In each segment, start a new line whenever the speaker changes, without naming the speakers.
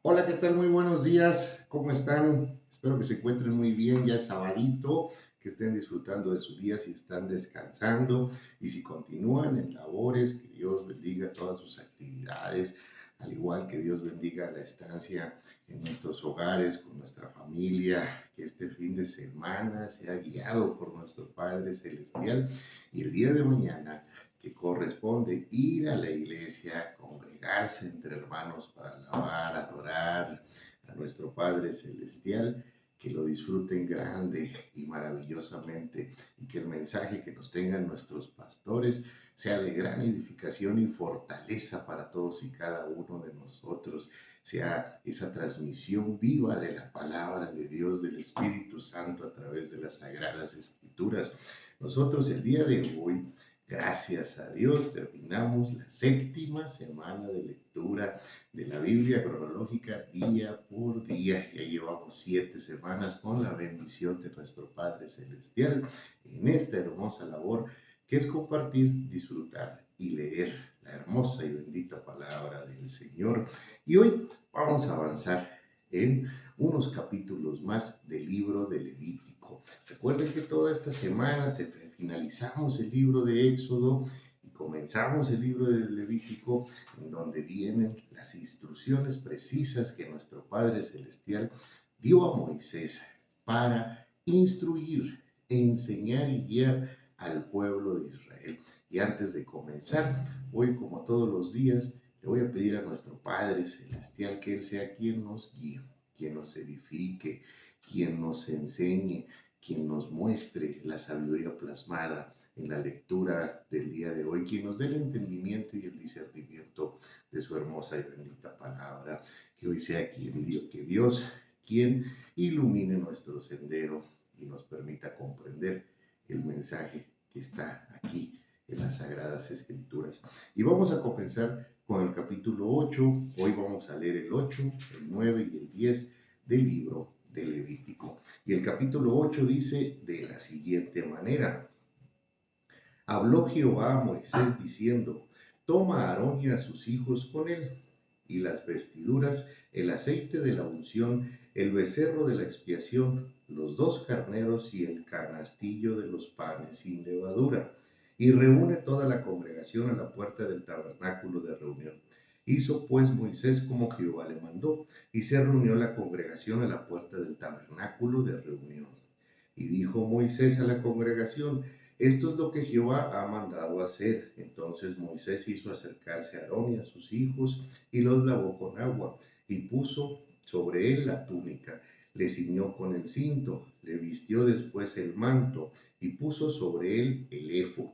Hola, ¿qué tal? Muy buenos días. ¿Cómo están? Espero que se encuentren muy bien. Ya es sabadito, que estén disfrutando de su día si están descansando y si continúan en labores, que Dios bendiga todas sus actividades, al igual que Dios bendiga la estancia en nuestros hogares, con nuestra familia, que este fin de semana sea guiado por nuestro Padre Celestial y el día de mañana que corresponde ir a la iglesia, congregarse entre hermanos para alabar, adorar a nuestro Padre Celestial, que lo disfruten grande y maravillosamente y que el mensaje que nos tengan nuestros pastores sea de gran edificación y fortaleza para todos y cada uno de nosotros, sea esa transmisión viva de la palabra de Dios, del Espíritu Santo a través de las sagradas escrituras. Nosotros el día de hoy, gracias a Dios, terminamos la séptima semana de lectura de la Biblia cronológica día por día. Ya llevamos 7 semanas con la bendición de nuestro Padre Celestial en esta hermosa labor que es compartir, disfrutar y leer la hermosa y bendita palabra del Señor. Y hoy vamos a avanzar en unos capítulos más del libro de Levítico. Recuerden que toda esta semana finalizamos el libro de Éxodo y comenzamos el libro de Levítico, en donde vienen las instrucciones precisas que nuestro Padre Celestial dio a Moisés para instruir, enseñar y guiar al pueblo de Israel. Y antes de comenzar, hoy como todos los días, le voy a pedir a nuestro Padre Celestial que Él sea quien nos guíe, quien nos edifique, quien nos enseñe, quien nos muestre la sabiduría plasmada en la lectura del día de hoy, quien nos dé el entendimiento y el discernimiento de su hermosa y bendita palabra. Que hoy sea que Dios quien ilumine nuestro sendero y nos permita comprender el mensaje que está aquí en las Sagradas Escrituras. Y vamos a comenzar con el capítulo 8. Hoy vamos a leer el 8, el 9 y el 10 del libro de Levítico. Y el capítulo 8 dice de la siguiente manera: Habló Jehová a Moisés diciendo: Toma a Aarón y a sus hijos con él, y las vestiduras, el aceite de la unción, el becerro de la expiación, los 2 carneros y el canastillo de los panes sin levadura, y reúne toda la congregación a la puerta del tabernáculo de reunión. Hizo pues Moisés como Jehová le mandó, y se reunió la congregación a la puerta del tabernáculo de reunión. Y dijo Moisés a la congregación: Esto es lo que Jehová ha mandado hacer. Entonces Moisés hizo acercarse a Aarón y a sus hijos y los lavó con agua y puso sobre él la túnica, le ciñó con el cinto, le vistió después el manto y puso sobre él el éfod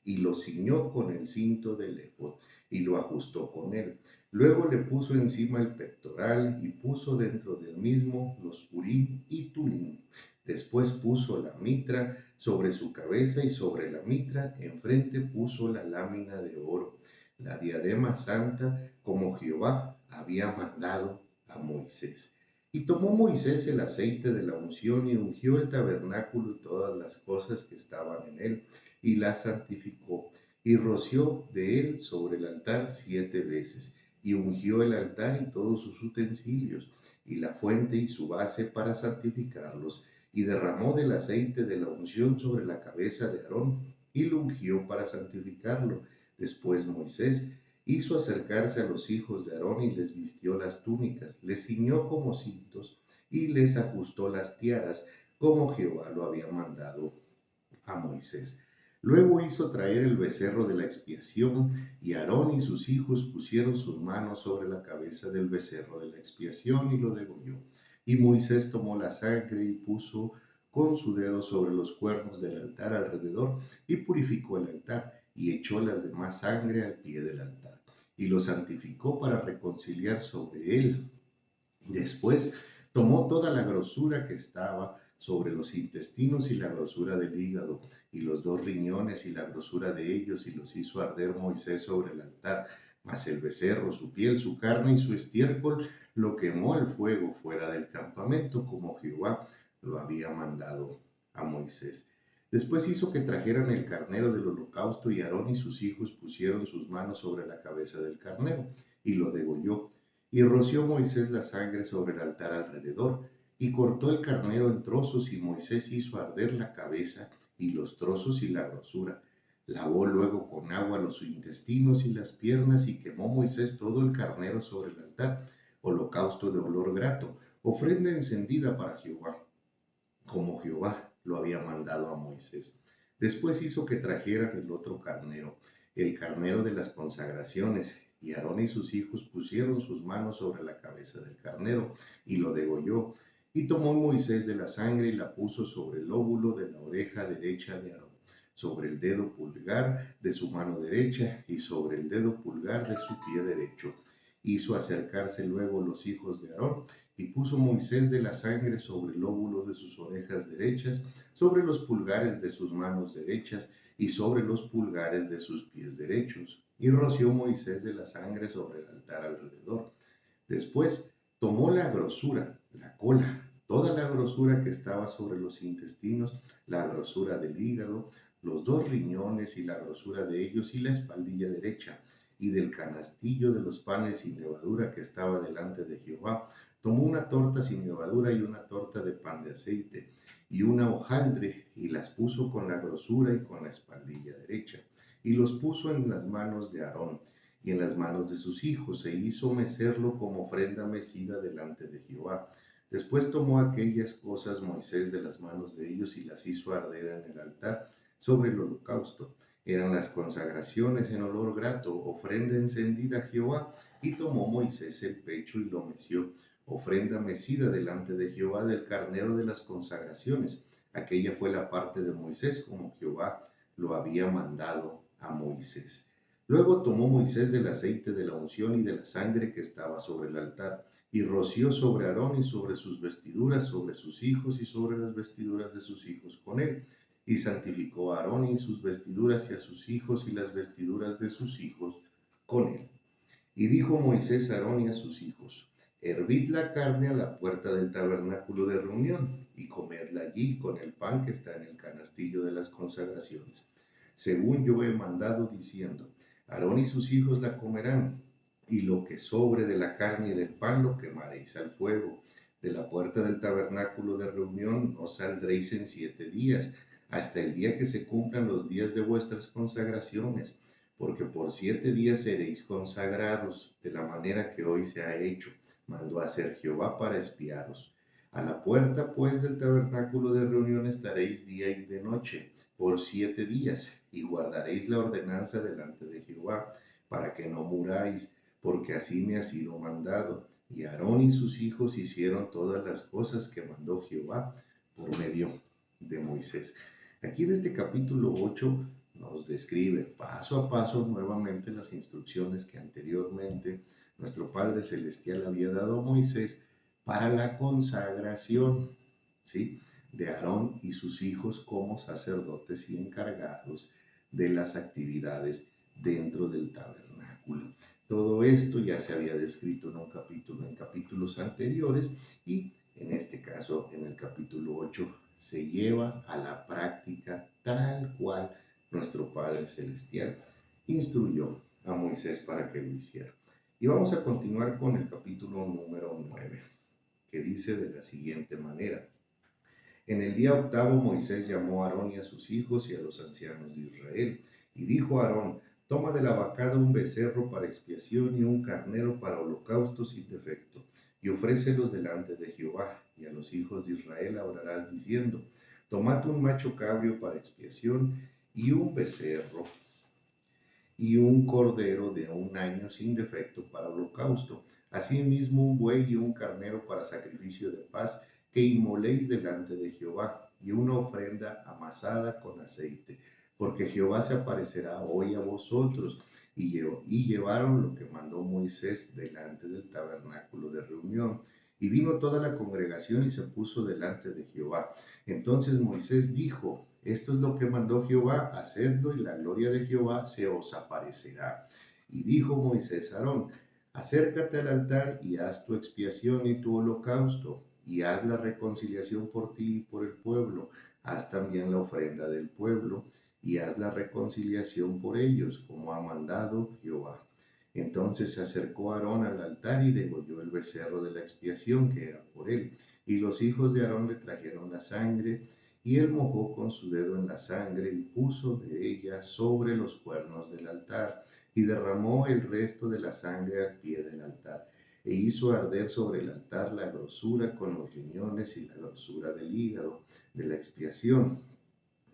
y lo ciñó con el cinto del éfod y lo ajustó con él. Luego le puso encima el pectoral y puso dentro del mismo los urim y tumim. Después puso la mitra sobre su cabeza y sobre la mitra enfrente puso la lámina de oro, la diadema santa, como Jehová había mandado a Moisés. Y tomó Moisés el aceite de la unción y ungió el tabernáculo y todas las cosas que estaban en él, y la santificó, y roció de él sobre el altar 7 veces, y ungió el altar y todos sus utensilios, y la fuente y su base para santificarlos, y derramó del aceite de la unción sobre la cabeza de Aarón, y lo ungió para santificarlo. Después Moisés hizo acercarse a los hijos de Aarón y les vistió las túnicas, les ciñó como cintos, y les ajustó las tiaras, como Jehová lo había mandado a Moisés. Luego hizo traer el becerro de la expiación, y Aarón y sus hijos pusieron sus manos sobre la cabeza del becerro de la expiación y lo degolló. Y Moisés tomó la sangre y puso con su dedo sobre los cuernos del altar alrededor, y purificó el altar, y echó las demás sangre al pie del altar, y lo santificó para reconciliar sobre él. Después tomó toda la grosura que estaba sobre los intestinos y la grosura del hígado y los 2 riñones y la grosura de ellos, y los hizo arder Moisés sobre el altar. Mas el becerro, su piel, su carne y su estiércol lo quemó al fuego fuera del campamento, como Jehová lo había mandado a Moisés. Después hizo que trajeran el carnero del holocausto, y Aarón y sus hijos pusieron sus manos sobre la cabeza del carnero y lo degolló, Y roció Moisés la sangre sobre el altar alrededor, y cortó el carnero en trozos, y Moisés hizo arder la cabeza y los trozos y la grosura. Lavó luego con agua los intestinos y las piernas, y quemó Moisés todo el carnero sobre el altar, holocausto de olor grato, ofrenda encendida para Jehová, como Jehová lo había mandado a Moisés. Después hizo que trajeran el otro carnero, el carnero de las consagraciones, y Aarón y sus hijos pusieron sus manos sobre la cabeza del carnero, y lo degolló. Y tomó Moisés de la sangre y la puso sobre el lóbulo de la oreja derecha de Aarón, sobre el dedo pulgar de su mano derecha y sobre el dedo pulgar de su pie derecho. Hizo acercarse luego los hijos de Aarón, y puso Moisés de la sangre sobre el lóbulo de sus orejas derechas, sobre los pulgares de sus manos derechas y sobre los pulgares de sus pies derechos. Y roció Moisés de la sangre sobre el altar alrededor. Después tomó la grosura, la cola, toda la grosura que estaba sobre los intestinos, la grosura del hígado, los dos riñones y la grosura de ellos y la espaldilla derecha, y del canastillo de los panes sin levadura que estaba delante de Jehová. Tomó una torta sin levadura y una torta de pan de aceite y una hojaldre, y las puso con la grosura y con la espaldilla derecha, y los puso en las manos de Aarón y en las manos de sus hijos, e hizo mecerlo como ofrenda mecida delante de Jehová. Después tomó aquellas cosas Moisés de las manos de ellos y las hizo arder en el altar sobre el holocausto. Eran las consagraciones en olor grato, ofrenda encendida a Jehová, y tomó Moisés el pecho y lo meció, ofrenda mecida delante de Jehová del carnero de las consagraciones. Aquella fue la parte de Moisés como Jehová lo había mandado a Moisés. Luego tomó Moisés del aceite de la unción y de la sangre que estaba sobre el altar, y roció sobre Aarón y sobre sus vestiduras, sobre sus hijos y sobre las vestiduras de sus hijos con él. Y santificó a Aarón y sus vestiduras y a sus hijos y las vestiduras de sus hijos con él. Y dijo Moisés a Aarón y a sus hijos: hervid la carne a la puerta del tabernáculo de reunión, y comedla allí con el pan que está en el canastillo de las consagraciones, según yo he mandado, diciendo: Aarón y sus hijos la comerán, y lo que sobre de la carne y del pan lo quemaréis al fuego. De la puerta del tabernáculo de reunión no saldréis en 7 días, hasta el día que se cumplan los días de vuestras consagraciones, porque por 7 días seréis consagrados, de la manera que hoy se ha hecho, mandó hacer Jehová para espiaros. A la puerta pues del tabernáculo de reunión estaréis día y de noche, por 7 días, y guardaréis la ordenanza delante de Jehová, para que no muráis, porque así me ha sido mandado. Y Aarón y sus hijos hicieron todas las cosas que mandó Jehová por medio de Moisés. Aquí en este capítulo 8 nos describe paso a paso nuevamente las instrucciones que anteriormente nuestro Padre Celestial había dado a Moisés para la consagración, ¿sí?, de Aarón y sus hijos como sacerdotes y encargados de las actividades dentro del tabernáculo. Todo esto ya se había descrito en un capítulo, en capítulos anteriores, y en este caso, en el capítulo 8, se lleva a la práctica tal cual nuestro Padre Celestial instruyó a Moisés para que lo hiciera. Y vamos a continuar con el capítulo número 9, que dice de la siguiente manera: en el día octavo Moisés llamó a Aarón y a sus hijos y a los ancianos de Israel, y dijo a Aarón: toma de la vacada un becerro para expiación y un carnero para holocausto sin defecto, y ofrécelos delante de Jehová. Y a los hijos de Israel hablarás diciendo: tomad un macho cabrio para expiación, y un becerro y un cordero de 1 año sin defecto para holocausto, asimismo un buey y un carnero para sacrificio de paz, que inmoléis delante de Jehová, y una ofrenda amasada con aceite, porque Jehová se aparecerá hoy a vosotros. Y llevaron lo que mandó Moisés delante del tabernáculo de reunión. Y vino toda la congregación y se puso delante de Jehová. Entonces Moisés dijo: esto es lo que mandó Jehová, hacedlo, y la gloria de Jehová se os aparecerá. Y dijo Moisés a Aarón: acércate al altar y haz tu expiación y tu holocausto, y haz la reconciliación por ti y por el pueblo. Haz también la ofrenda del pueblo, y haz la reconciliación por ellos, como ha mandado Jehová. Entonces se acercó Aarón al altar y degolló el becerro de la expiación que era por él. Y los hijos de Aarón le trajeron la sangre, y él mojó con su dedo en la sangre y puso de ella sobre los cuernos del altar, y derramó el resto de la sangre al pie del altar, e hizo arder sobre el altar la grosura con los riñones y la grosura del hígado de la expiación,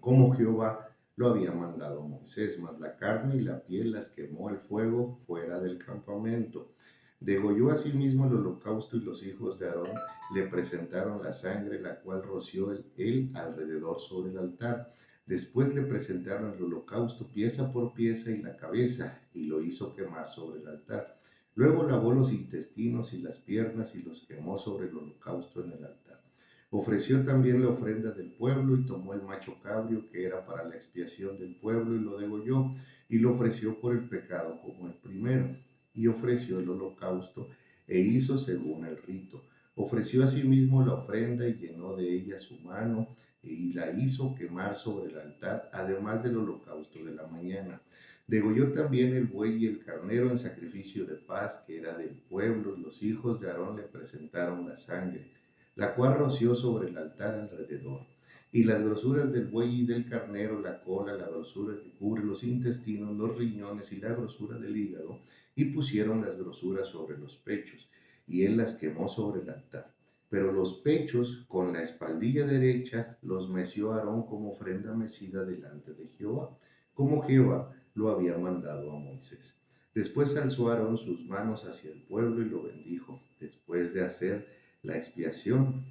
como Jehová lo había mandado a Moisés, mas la carne y la piel las quemó al fuego fuera del campamento. Degolló asimismo el holocausto, y los hijos de Aarón le presentaron la sangre, la cual roció él alrededor sobre el altar. Después le presentaron el holocausto pieza por pieza y la cabeza, y lo hizo quemar sobre el altar. Luego lavó los intestinos y las piernas y los quemó sobre el holocausto en el altar. Ofreció también la ofrenda del pueblo y tomó el macho cabrio que era para la expiación del pueblo y lo degolló y lo ofreció por el pecado como el primero, y ofreció el holocausto e hizo según el rito. Ofreció asimismo la ofrenda y llenó de ella su mano y la hizo quemar sobre el altar, además del holocausto de la mañana. Degolló también el buey y el carnero en sacrificio de paz que era del pueblo, y los hijos de Aarón le presentaron la sangre, la cual roció sobre el altar alrededor. Y las grosuras del buey y del carnero, la cola, la grosura que cubre los intestinos, los riñones y la grosura del hígado, y pusieron las grosuras sobre los pechos, y él las quemó sobre el altar. Pero los pechos con la espaldilla derecha los meció Aarón como ofrenda mecida delante de Jehová, como Jehová lo había mandado a Moisés. Después alzó Aarón sus manos hacia el pueblo y lo bendijo. Después de hacer la expiación,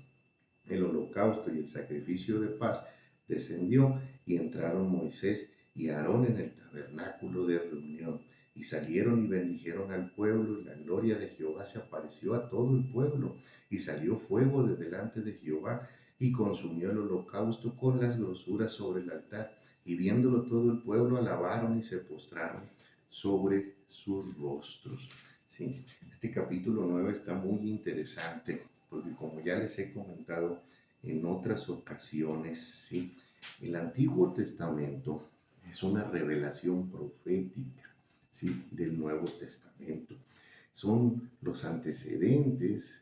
el holocausto y el sacrificio de paz, descendió, y entraron Moisés y Aarón en el tabernáculo de reunión, y salieron y bendijeron al pueblo, y la gloria de Jehová se apareció a todo el pueblo, y salió fuego de delante de Jehová, y consumió el holocausto con las grosuras sobre el altar, y viéndolo todo el pueblo alabaron y se postraron sobre sus rostros. Sí, este capítulo 9 está muy interesante, porque como ya les he comentado en otras ocasiones, ¿sí? El Antiguo Testamento es una revelación profética, ¿sí? Del Nuevo Testamento. Son los antecedentes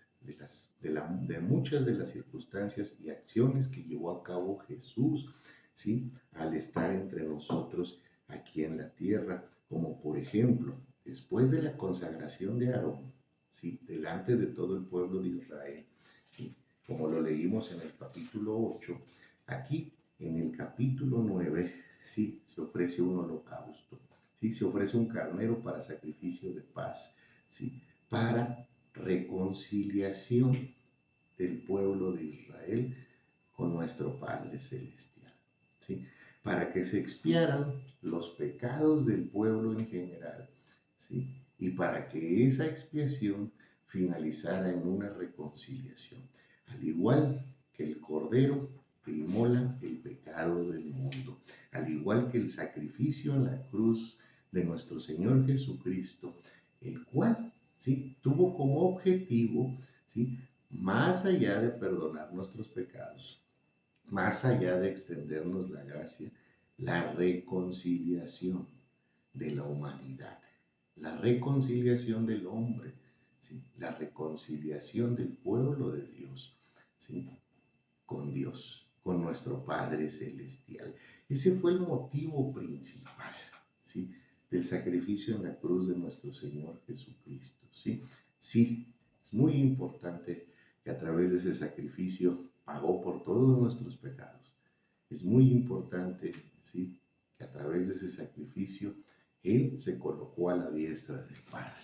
de muchas de las circunstancias y acciones que llevó a cabo Jesús, ¿sí? Al estar entre nosotros aquí en la tierra, como por ejemplo, después de la consagración de Aarón, ¿sí? Delante de todo el pueblo de Israel, ¿sí? Como lo leímos en el capítulo 8, aquí en el capítulo 9, ¿sí? Se ofrece un holocausto, ¿sí? Se ofrece un carnero para sacrificio de paz, ¿sí? Para reconciliación del pueblo de Israel con nuestro Padre Celestial, ¿sí? Para que se expiaran los pecados del pueblo en general, ¿sí? Y para que esa expiación finalizara en una reconciliación, al igual que el Cordero que inmola el pecado del mundo, al igual que el sacrificio en la cruz de nuestro Señor Jesucristo, el cual, ¿sí? Tuvo como objetivo, ¿sí? Más allá de perdonar nuestros pecados, más allá de extendernos la gracia, la reconciliación de la humanidad, la reconciliación del hombre, ¿sí? La reconciliación del pueblo de Dios, ¿sí? Con Dios, con nuestro Padre Celestial. Ese fue el motivo principal, ¿sí? Del sacrificio en la cruz de nuestro Señor Jesucristo, ¿sí? Sí, es muy importante que a través de ese sacrificio pagó por todos nuestros pecados. Es muy importante, ¿sí? Que a través de ese sacrificio Él se colocó a la diestra del Padre,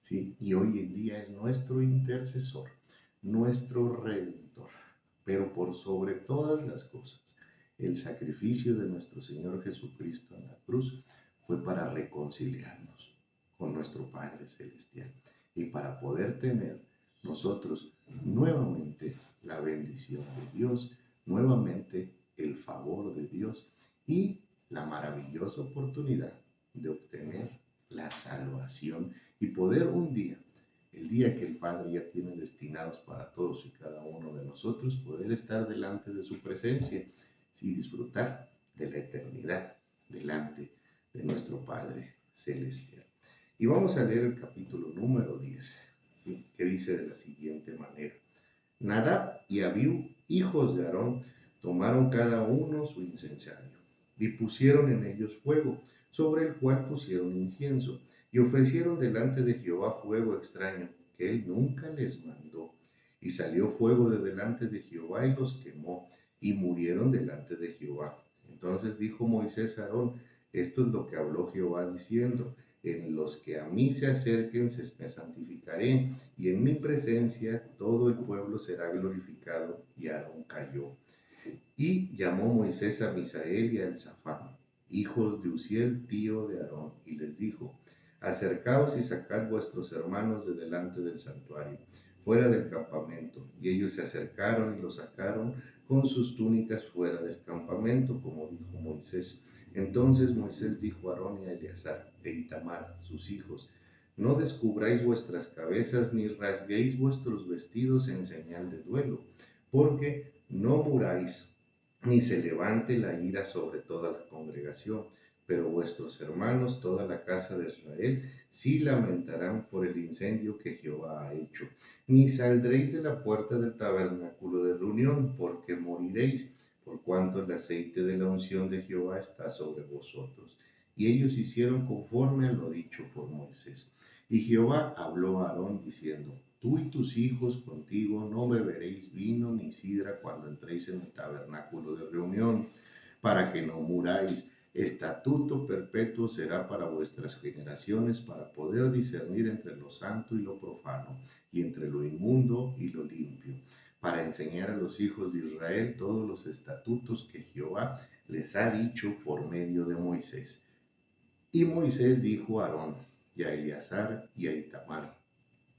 ¿sí? Y hoy en día es nuestro intercesor, nuestro redentor. Pero por sobre todas las cosas, el sacrificio de nuestro Señor Jesucristo en la cruz fue para reconciliarnos con nuestro Padre Celestial y para poder tener nosotros nuevamente la bendición de Dios, nuevamente el favor de Dios y la maravillosa oportunidad de obtener la salvación y poder un día, el día que el Padre ya tiene destinados para todos y cada uno de nosotros, poder estar delante de su presencia y disfrutar de la eternidad delante de nuestro Padre Celestial. Y vamos a leer el capítulo número 10, ¿sí? Que dice de la siguiente manera. Nadab y Abiú, hijos de Aarón, tomaron cada uno su incensario y pusieron en ellos fuego, sobre el cual pusieron incienso, y ofrecieron delante de Jehová fuego extraño, que él nunca les mandó. Y salió fuego de delante de Jehová y los quemó, y murieron delante de Jehová. Entonces dijo Moisés a Aarón, esto es lo que habló Jehová diciendo, en los que a mí se acerquen me santificaré, y en mi presencia todo el pueblo será glorificado. Y Aarón cayó. Y llamó Moisés a Misael y a Elzafán, hijos de Uziel, tío de Aarón, y les dijo, acercaos y sacad vuestros hermanos de delante del santuario, fuera del campamento. Y ellos se acercaron y los sacaron con sus túnicas fuera del campamento, como dijo Moisés. Entonces Moisés dijo a Aarón y a Eleazar e Itamar, sus hijos, no descubráis vuestras cabezas ni rasguéis vuestros vestidos en señal de duelo, porque no muráis ni se levante la ira sobre toda la congregación, pero vuestros hermanos, toda la casa de Israel, sí lamentarán por el incendio que Jehová ha hecho. Ni saldréis de la puerta del tabernáculo de reunión, porque moriréis, por cuanto el aceite de la unción de Jehová está sobre vosotros. Y ellos hicieron conforme a lo dicho por Moisés. Y Jehová habló a Aarón diciendo, tú y tus hijos contigo no beberéis vino ni sidra cuando entréis en el tabernáculo de reunión, para que no muráis. Estatuto perpetuo será para vuestras generaciones, para poder discernir entre lo santo y lo profano, y entre lo inmundo y lo limpio, para enseñar a los hijos de Israel todos los estatutos que Jehová les ha dicho por medio de Moisés. Y Moisés dijo a Aarón y a Eleazar y a Itamar,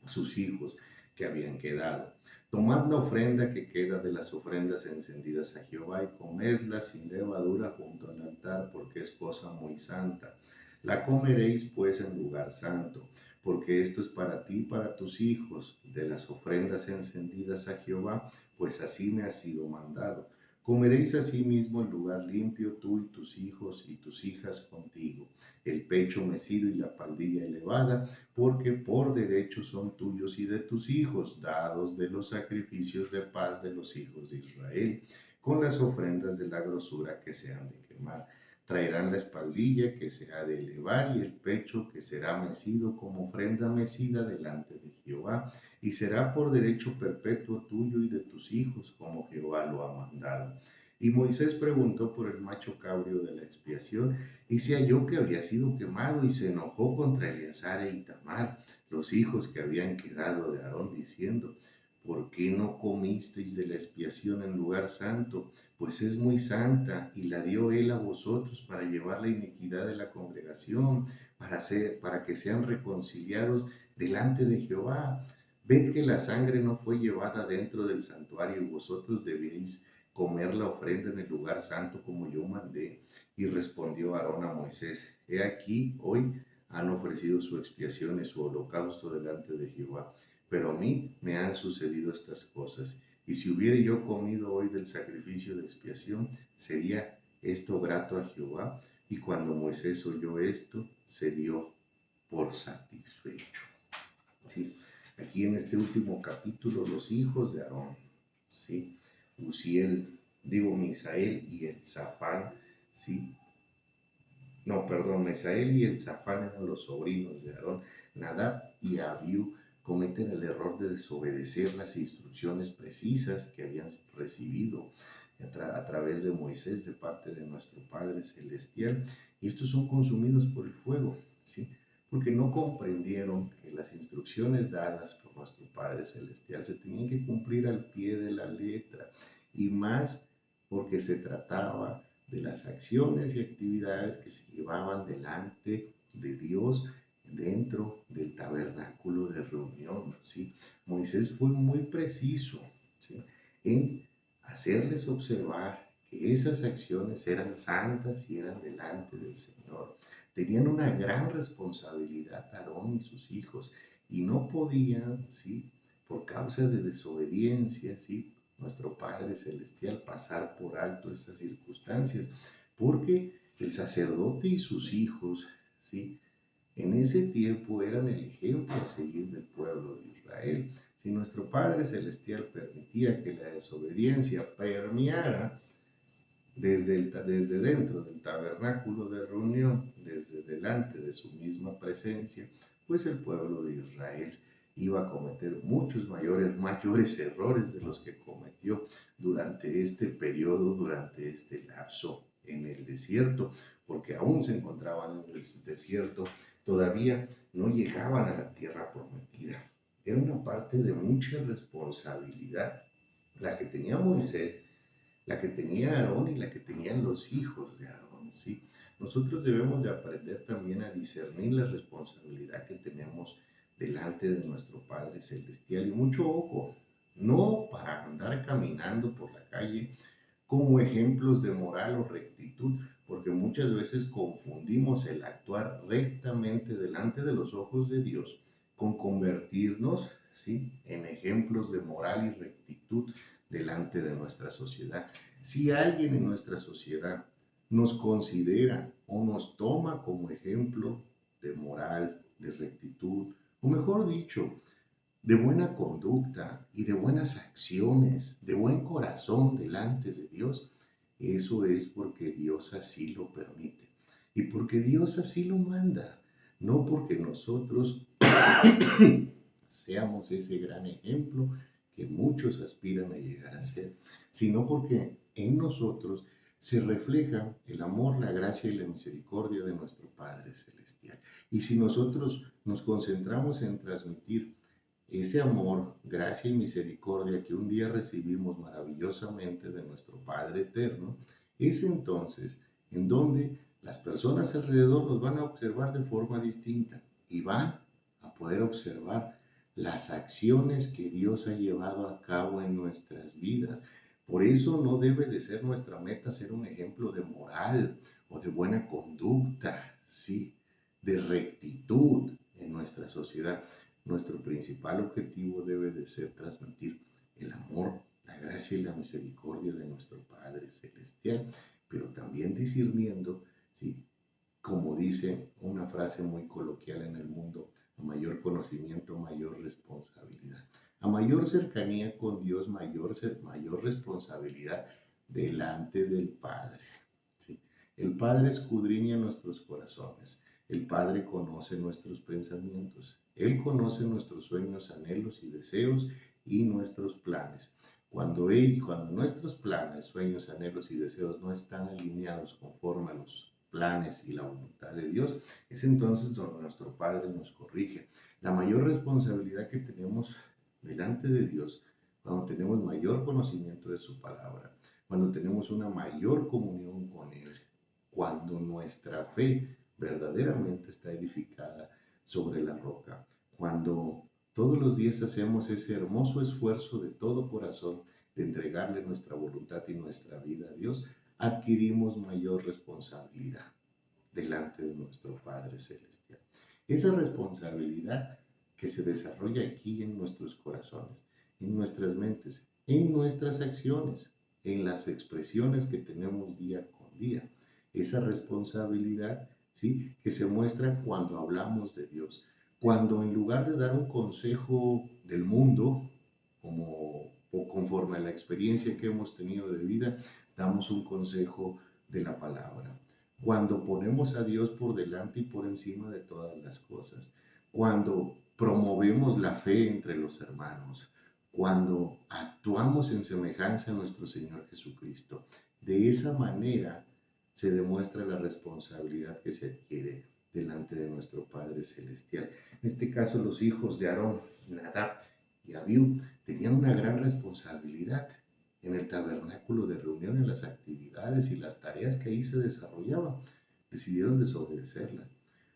sus hijos que habían quedado, tomad la ofrenda que queda de las ofrendas encendidas a Jehová y comedla sin levadura junto al altar, porque es cosa muy santa. La comeréis pues en lugar santo, porque esto es para ti y para tus hijos, de las ofrendas encendidas a Jehová, pues así me ha sido mandado. Comeréis asimismo en lugar limpio tú y tus hijos y tus hijas contigo, el pecho mecido y la pandilla elevada, porque por derecho son tuyos y de tus hijos, dados de los sacrificios de paz de los hijos de Israel, con las ofrendas de la grosura que se han de quemar. Traerán la espaldilla que se ha de elevar y el pecho que será mecido como ofrenda mecida delante de Jehová, y será por derecho perpetuo tuyo y de tus hijos, como Jehová lo ha mandado. Y Moisés preguntó por el macho cabrio de la expiación, y se halló que había sido quemado, y se enojó contra Eleazar e Itamar, los hijos que habían quedado de Aarón, diciendo, ¿por qué no comisteis de la expiación en lugar santo? Pues es muy santa, y la dio él a vosotros para llevar la iniquidad de la congregación, para que sean reconciliados delante de Jehová. Ved que la sangre no fue llevada dentro del santuario, y vosotros debéis comer la ofrenda en el lugar santo como yo mandé. Y respondió Aarón a Moisés, he aquí, hoy han ofrecido su expiación y su holocausto delante de Jehová, pero a mí me han sucedido estas cosas. Y si hubiere yo comido hoy del sacrificio de expiación, ¿sería esto grato a Jehová? Y cuando Moisés oyó esto, se dio por satisfecho. ¿Sí? Aquí en este último capítulo, los hijos de Aarón, ¿sí? Misael y Elzafán, ¿sí? No, perdón, Misael y Elzafán eran los sobrinos de Aarón. Nadab y Abiú cometen el error de desobedecer las instrucciones precisas que habían recibido a través de Moisés de parte de nuestro Padre Celestial, y estos son consumidos por el fuego, ¿sí? Porque no comprendieron que las instrucciones dadas por nuestro Padre Celestial se tenían que cumplir al pie de la letra, y más porque se trataba de las acciones y actividades que se llevaban delante de Dios dentro del tabernáculo de reunión, ¿sí? Moisés fue muy preciso, ¿sí?, en hacerles observar que esas acciones eran santas y eran delante del Señor. Tenían una gran responsabilidad Aarón y sus hijos, y no podían, ¿sí?, por causa de desobediencia, ¿sí?, nuestro Padre Celestial pasar por alto estas circunstancias, porque el sacerdote y sus hijos, ¿sí?, En ese tiempo eran el ejemplo a seguir del pueblo de Israel. Si nuestro Padre Celestial permitía que la desobediencia permeara desde dentro del tabernáculo de reunión, desde delante de su misma presencia, pues el pueblo de Israel iba a cometer muchos mayores errores de los que cometió durante este periodo, durante este lapso en el desierto, porque aún se encontraban en el desierto, todavía no llegaban a la tierra prometida. Era una parte de mucha responsabilidad la que tenía Moisés, la que tenía Aarón y la que tenían los hijos de Aarón, ¿sí? Nosotros debemos de aprender también a discernir la responsabilidad que tenemos delante de nuestro Padre Celestial. Y mucho ojo, no para andar caminando por la calle como ejemplos de moral o rectitud, porque muchas veces confundimos el actuar rectamente delante de los ojos de Dios con convertirnos, ¿sí?, en ejemplos de moral y rectitud delante de nuestra sociedad. Si alguien en nuestra sociedad nos considera o nos toma como ejemplo de moral, de rectitud, o mejor dicho, de buena conducta y de buenas acciones, de buen corazón delante de Dios, eso es porque Dios así lo permite y porque Dios así lo manda, no porque nosotros seamos ese gran ejemplo que muchos aspiran a llegar a ser, sino porque en nosotros se refleja el amor, la gracia y la misericordia de nuestro Padre Celestial. Y si nosotros nos concentramos en transmitir ese amor, gracia y misericordia que un día recibimos maravillosamente de nuestro Padre Eterno, es entonces en donde las personas alrededor nos van a observar de forma distinta y van a poder observar las acciones que Dios ha llevado a cabo en nuestras vidas. Por eso no debe de ser nuestra meta ser un ejemplo de moral o de buena conducta, sí, de rectitud en nuestra sociedad. Nuestro principal objetivo debe de ser transmitir el amor, la gracia y la misericordia de nuestro Padre Celestial, pero también discerniendo, ¿sí?, como dice una frase muy coloquial en el mundo, a mayor conocimiento, mayor responsabilidad. A mayor cercanía con Dios, mayor responsabilidad delante del Padre. ¿Sí? El Padre escudriña nuestros corazones. El Padre conoce nuestros pensamientos. Él conoce nuestros sueños, anhelos y deseos y nuestros planes. Cuando nuestros planes, sueños, anhelos y deseos no están alineados conforme a los planes y la voluntad de Dios, es entonces donde nuestro Padre nos corrige. La mayor responsabilidad que tenemos delante de Dios, cuando tenemos mayor conocimiento de su palabra, cuando tenemos una mayor comunión con Él, cuando nuestra fe verdaderamente está edificada sobre la roca, cuando todos los días hacemos ese hermoso esfuerzo de todo corazón de entregarle nuestra voluntad y nuestra vida a Dios, adquirimos mayor responsabilidad delante de nuestro Padre Celestial. Esa responsabilidad que se desarrolla aquí en nuestros corazones, en nuestras mentes, en nuestras acciones, en las expresiones que tenemos día con día. Esa responsabilidad, ¿sí?, que se muestra cuando hablamos de Dios. Cuando en lugar de dar un consejo del mundo, o conforme a la experiencia que hemos tenido de vida, damos un consejo de la palabra. Cuando ponemos a Dios por delante y por encima de todas las cosas. Cuando promovemos la fe entre los hermanos. Cuando actuamos en semejanza a nuestro Señor Jesucristo. De esa manera se demuestra la responsabilidad que se adquiere delante de nuestro Padre Celestial. En este caso, los hijos de Aarón, Nadab y Abiú, tenían una gran responsabilidad en el tabernáculo de reunión, en las actividades y las tareas que ahí se desarrollaban. Decidieron desobedecerla.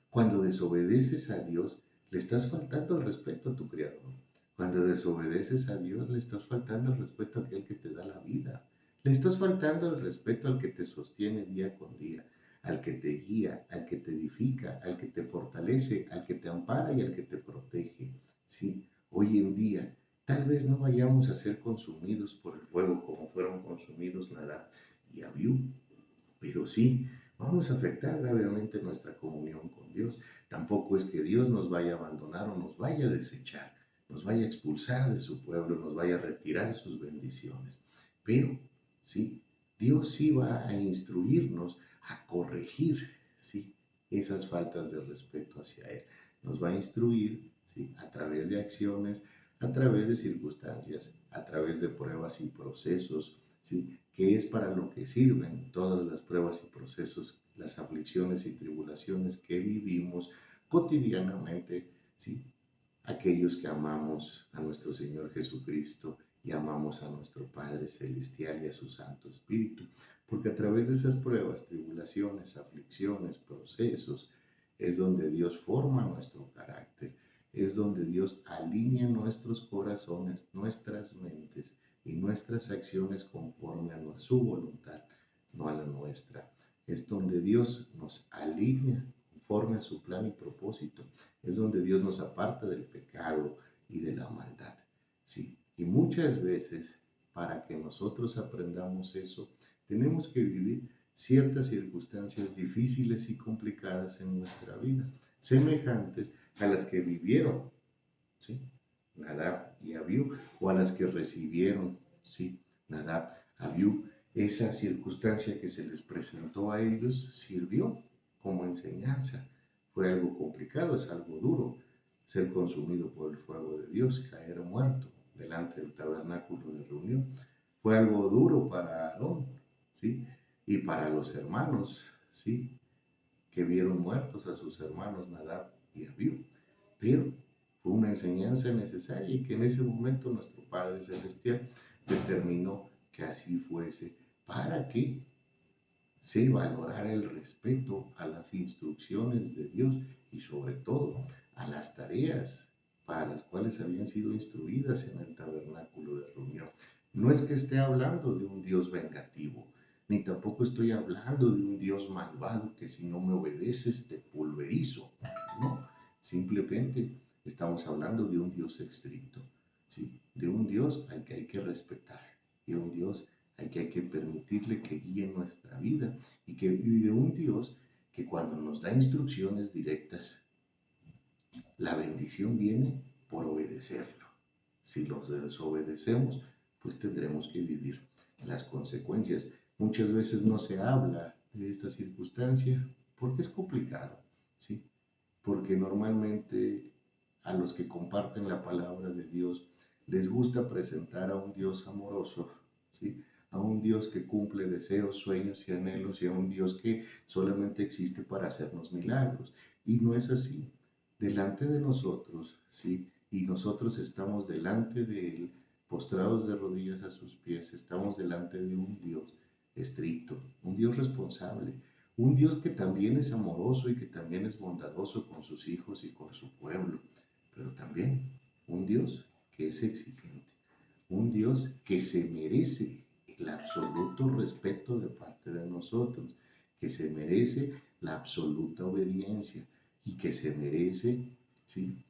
Cuando desobedeces a Dios, le estás faltando el respeto a tu Creador. Cuando desobedeces a Dios, le estás faltando el respeto a aquel que te da la vida. Le estás faltando el respeto al que te sostiene día con día, al que te guía, al que te edifica, al que te fortalece, al que te ampara y al que te protege. Sí, hoy en día tal vez no vayamos a ser consumidos por el fuego como fueron consumidos Nadab y Abiú, pero sí vamos a afectar gravemente nuestra comunión con Dios. Tampoco es que Dios nos vaya a abandonar o nos vaya a desechar, nos vaya a expulsar de su pueblo, nos vaya a retirar sus bendiciones. Pero, sí, Dios sí va a instruirnos a corregir, sí, esas faltas de respeto hacia Él. Nos va a instruir, sí, a través de acciones, a través de circunstancias, a través de pruebas y procesos, ¿sí? Que es para lo que sirven todas las pruebas y procesos, las aflicciones y tribulaciones que vivimos cotidianamente, ¿sí? Aquellos que amamos a nuestro Señor Jesucristo y amamos a nuestro Padre Celestial y a su Santo Espíritu, porque a través de esas pruebas, tribulaciones, aflicciones, procesos, es donde Dios forma nuestro carácter, es donde Dios alinea nuestros corazones, nuestras mentes y nuestras acciones conforme a su voluntad, no a la nuestra. Es donde Dios nos alinea conforme a su plan y propósito. Es donde Dios nos aparta del pecado y de la maldad. Sí, y muchas veces, para que nosotros aprendamos eso, tenemos que vivir ciertas circunstancias difíciles y complicadas en nuestra vida, semejantes a las que vivieron, ¿sí? Nadab y Abiú, o a las que recibieron, ¿sí? Nadab, Abiú, esa circunstancia que se les presentó a ellos sirvió como enseñanza. Fue algo complicado, es algo duro, ser consumido por el fuego de Dios, caer muerto delante del tabernáculo de reunión. Fue algo duro para Aarón, ¿sí? Y para los hermanos, ¿sí? Que vieron muertos a sus hermanos Nadab y Abiú. Pero fue una enseñanza necesaria y que en ese momento nuestro Padre Celestial determinó que así fuese para que se valorara el respeto a las instrucciones de Dios y sobre todo a las tareas para las cuales habían sido instruidas en el tabernáculo de reunión. No es que esté hablando de un Dios vengativo, ni tampoco estoy hablando de un Dios malvado que si no me obedeces te pulverizo. No, simplemente estamos hablando de un Dios estricto, ¿sí? De un Dios al que hay que respetar y un Dios al que hay que permitirle que guíe nuestra vida y de un Dios que cuando nos da instrucciones directas, la bendición viene por obedecerlo. Si los desobedecemos, pues tendremos que vivir las consecuencias. Muchas veces no se habla de esta circunstancia porque es complicado, ¿sí? Porque normalmente a los que comparten la palabra de Dios les gusta presentar a un Dios amoroso, ¿sí? A un Dios que cumple deseos, sueños y anhelos y a un Dios que solamente existe para hacernos milagros. Y no es así. Delante de nosotros, ¿sí? Y nosotros estamos delante de Él, postrados de rodillas a sus pies, estamos delante de un Dios estricto, un Dios responsable, un Dios que también es amoroso y que también es bondadoso con sus hijos y con su pueblo, pero también un Dios que es exigente, un Dios que se merece el absoluto respeto de parte de nosotros, que se merece la absoluta obediencia y que se merece, ¿sí?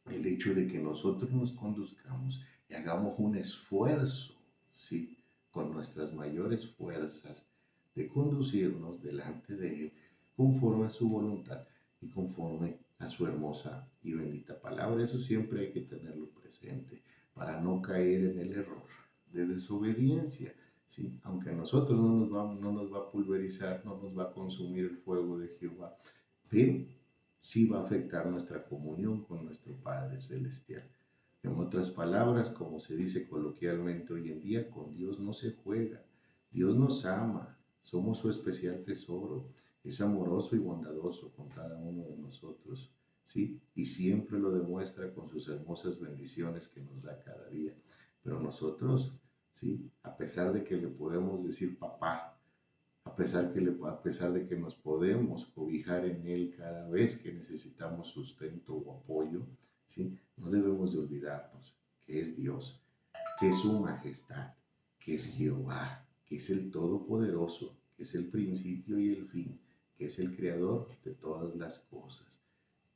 El hecho de que nosotros nos conduzcamos y hagamos un esfuerzo, ¿sí? Con nuestras mayores fuerzas de conducirnos delante de Él conforme a su voluntad y conforme a su hermosa y bendita palabra. Eso siempre hay que tenerlo presente para no caer en el error de desobediencia, ¿sí? Aunque a nosotros no nos va a pulverizar, no nos va a consumir el fuego de Jehová, pero sí va a afectar nuestra comunión con nuestro Padre Celestial. En otras palabras, como se dice coloquialmente hoy en día, con Dios no se juega. Dios nos ama, somos su especial tesoro, es amoroso y bondadoso con cada uno de nosotros, ¿sí? Y siempre lo demuestra con sus hermosas bendiciones que nos da cada día. Pero nosotros, ¿sí? A pesar de que le podemos decir papá, a pesar de que nos podemos cobijar en Él cada vez que necesitamos sustento o apoyo, ¿sí? No debemos de olvidarnos que es Dios, que es su majestad, que es Jehová, que es el Todopoderoso, que es el principio y el fin, que es el creador de todas las cosas,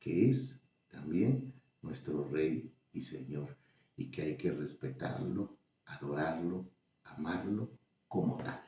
que es también nuestro Rey y Señor, y que hay que respetarlo, adorarlo, amarlo como tal.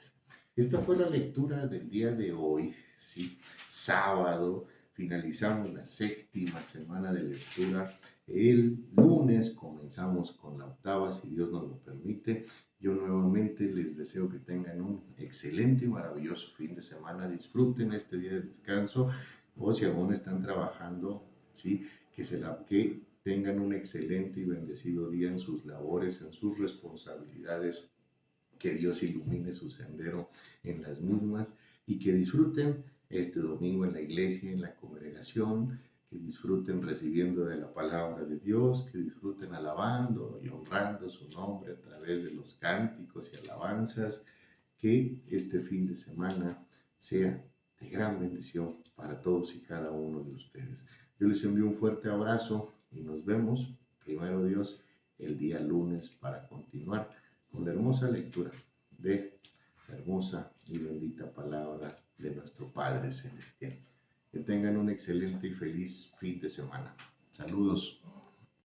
Esta fue la lectura del día de hoy, ¿sí? Sábado, finalizamos la séptima semana de lectura. El lunes comenzamos con la octava, si Dios nos lo permite. Yo nuevamente les deseo que tengan un excelente y maravilloso fin de semana. Disfruten este día de descanso o si aún están trabajando, ¿sí? Que tengan un excelente y bendecido día en sus labores, en sus responsabilidades, que Dios ilumine su sendero en las mismas y que disfruten este domingo en la iglesia, en la congregación, que disfruten recibiendo de la palabra de Dios, que disfruten alabando y honrando su nombre a través de los cánticos y alabanzas, que este fin de semana sea de gran bendición para todos y cada uno de ustedes. Yo les envío un fuerte abrazo y nos vemos, primero Dios, el día lunes para continuar con la hermosa lectura de la hermosa y bendita palabra de nuestro Padre Celestial. Que tengan un excelente y feliz fin de semana. Saludos.